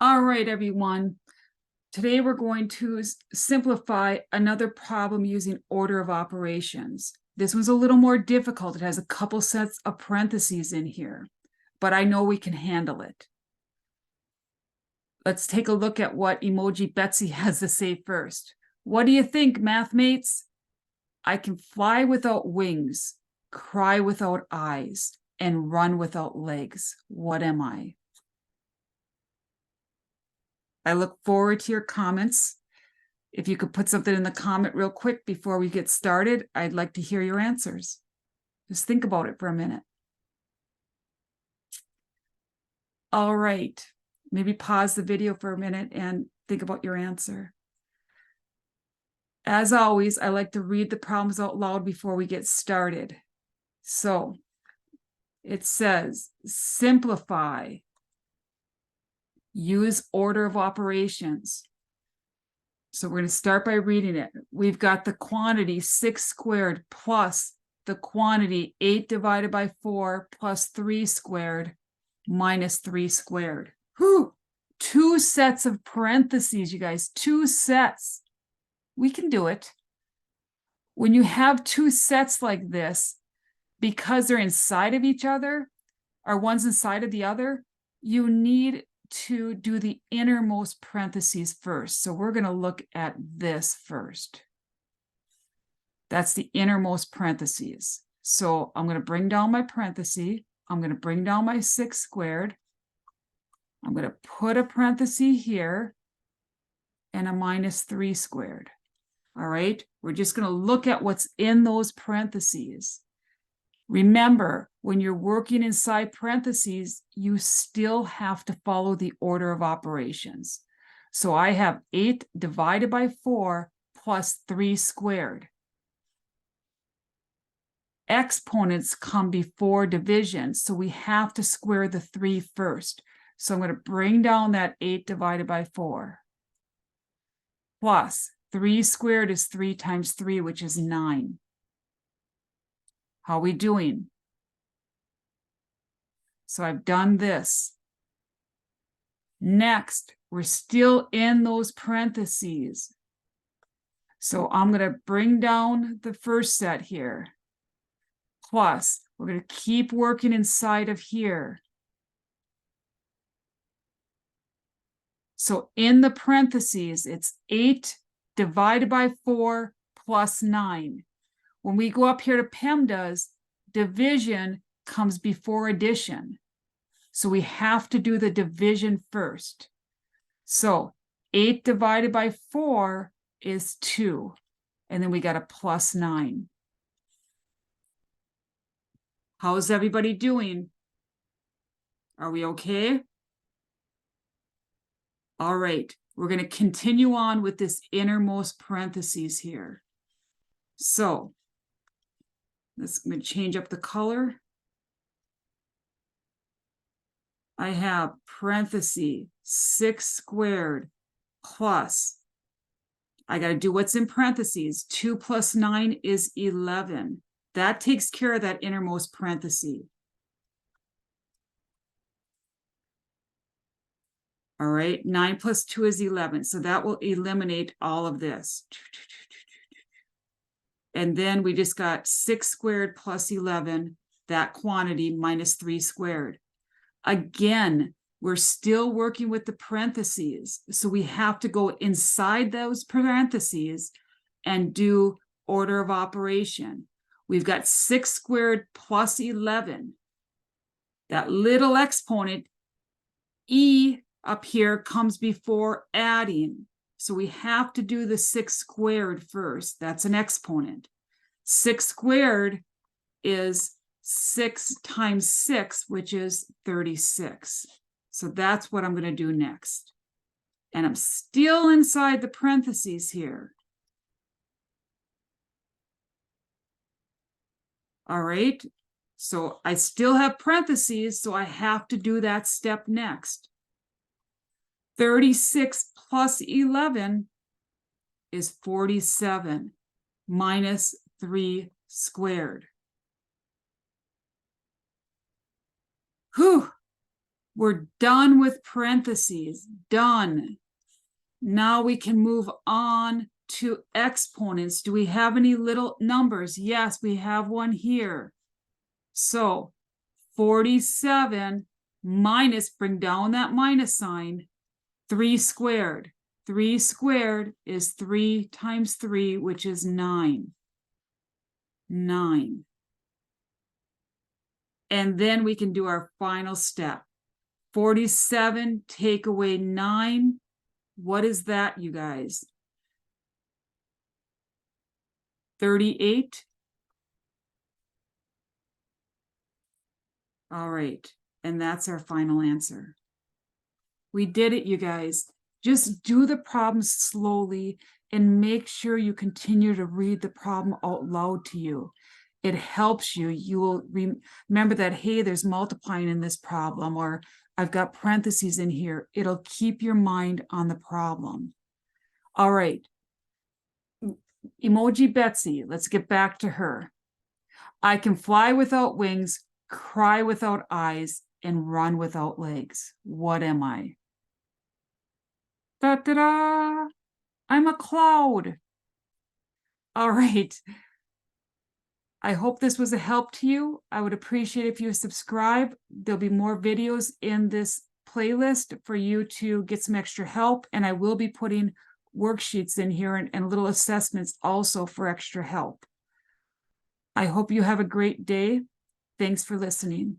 All right, everyone. Today we're going to simplify another problem using order of operations. This one's a little more difficult. It has a couple sets of parentheses in here, but I know we can handle it. Let's take a look at what Emoji Betsy has to say first. What do you think, mathmates? I can fly without wings, cry without eyes, and run without legs. What am I? I look forward to your comments. If you could put something in the comment real quick before we get started, I'd like to hear your answers. Just think about it for a minute. All right, maybe pause the video for a minute and think about your answer. As always, I like to read the problems out loud before we get started. So it says, simplify, use order of operations. So we're going to start by reading it. We've got the quantity 6 squared plus the quantity 8 divided by 4 plus 3 squared minus 3 squared. Whew! 2 sets of parentheses, you guys. 2 sets. We can do it. When you have 2 sets like this, because they're inside of each other, or one's inside of the other, you need to do the innermost parentheses first. So we're going to look at this first. That's the innermost parentheses. So I'm going to bring down my parenthesis. I'm going to bring down my 6 squared. I'm going to put a parenthesis here and a minus 3 squared. All right, we're just going to look at what's in those parentheses. Remember, when you're working inside parentheses, you still have to follow the order of operations. So I have 8 divided by 4 plus 3 squared. Exponents come before division, so we have to square the 3 first. So I'm going to bring down that 8 divided by 4. Plus 3 squared is 3 times 3, which is 9. How are we doing? So I've done this. Next, we're still in those parentheses. So I'm going to bring down the first set here. Plus, we're going to keep working inside of here. So in the parentheses, it's 8 divided by 4 plus 9. When we go up here to PEMDAS, division comes before addition. So we have to do the division first. So 8 divided by 4 is 2. And then we got a plus 9. How's everybody doing? Are we okay? All right, we're going to continue on with this innermost parentheses here. So I'm going to change up the color. I have parenthesis 6 squared plus, I got to do what's in parentheses. 2 plus 9 is 11. That takes care of that innermost parenthesis. All right, 9 plus 2 is 11. So that will eliminate all of this. And then we just got 6 squared plus 11, that quantity minus 3 squared. Again, we're still working with the parentheses. So we have to go inside those parentheses and do order of operation. We've got 6 squared plus 11. That little exponent, E up here, comes before adding. So we have to do the 6 squared first. That's an exponent. 6 squared is 6 times 6, which is 36. So that's what I'm going to do next. And I'm still inside the parentheses here. All right. So I still have parentheses, so I have to do that step next. 36 plus 11 is 47 minus 3 squared. Whew, We're done with parentheses, done. Now we can move on to exponents. Do we have any little numbers? Yes, we have one here. So 47 minus, bring down that minus sign, 3 squared. 3 squared is 3 times 3, which is 9. 9. And then we can do our final step. 47, take away 9. What is that, you guys? 38. All right. And that's our final answer. We did it, you guys. Just do the problem slowly and make sure you continue to read the problem out loud to you. It helps you. You will remember that, hey, there's multiplying in this problem, or I've got parentheses in here. It'll keep your mind on the problem. All right. Emoji Betsy, let's get back to her. I can fly without wings, cry without eyes, and run without legs. What am I? Da-da-da! I'm a cloud. All right. I hope this was a help to you. I would appreciate if you subscribe. There'll be more videos in this playlist for you to get some extra help. And I will be putting worksheets in here and little assessments also for extra help. I hope you have a great day. Thanks for listening.